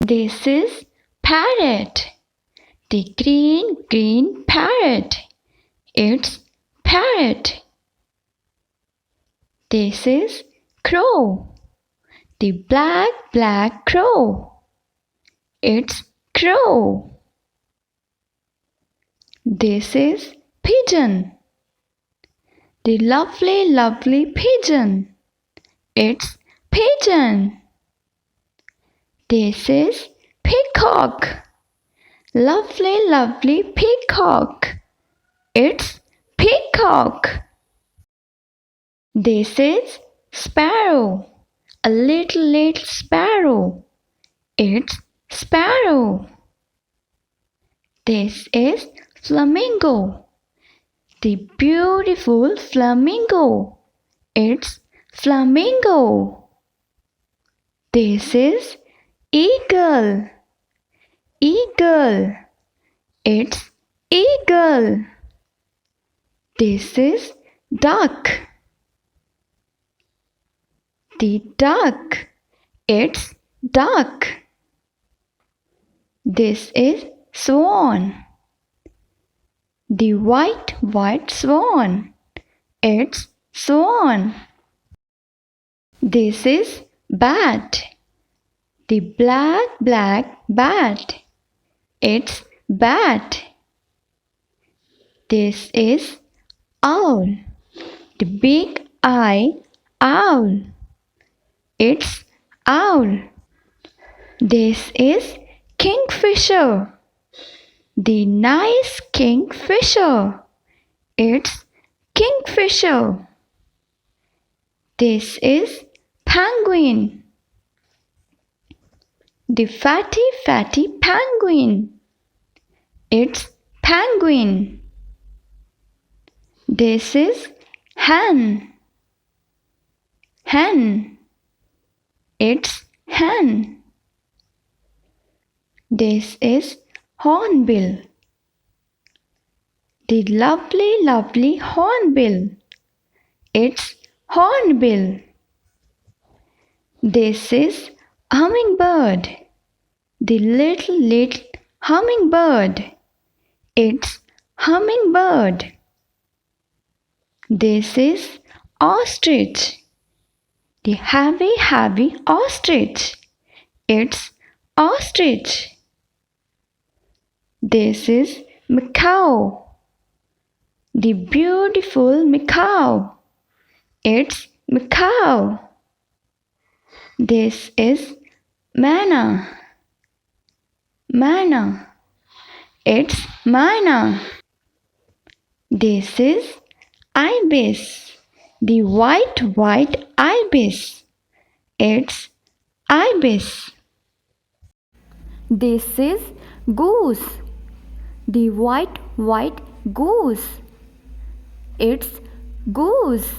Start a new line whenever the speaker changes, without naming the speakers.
This is parrot. The green parrot. It's parrot. This is crow. The black crow. It's crow. This is pigeon. The lovely pigeon. It's pigeon. This is peacock. Lovely peacock. It's peacock. This is sparrow. A little sparrow. It's sparrow. This is flamingo. The beautiful flamingo. It's flamingo. This is eagle. Eagle. It's eagle. This is duck. The duck. It's duck. This is swan. The white swan. It's swan. This is bat. The black bat. It's bat. This is owl. The big eye owl. It's owl. This is kingfisher. The nice kingfisher. It's kingfisher. This is penguin. The fatty penguin. It's penguin. This is hen. Hen. It's hen. This is hornbill. The lovely hornbill. It's hornbill. This is hummingbird. The little hummingbird. It's hummingbird. This is ostrich. The heavy ostrich. It's ostrich. This is macaw. The beautiful macaw. It's macaw. This is manna. Manna. It's manna. This is ibis. The white ibis. It's ibis. This is goose. The white goose. It's goose.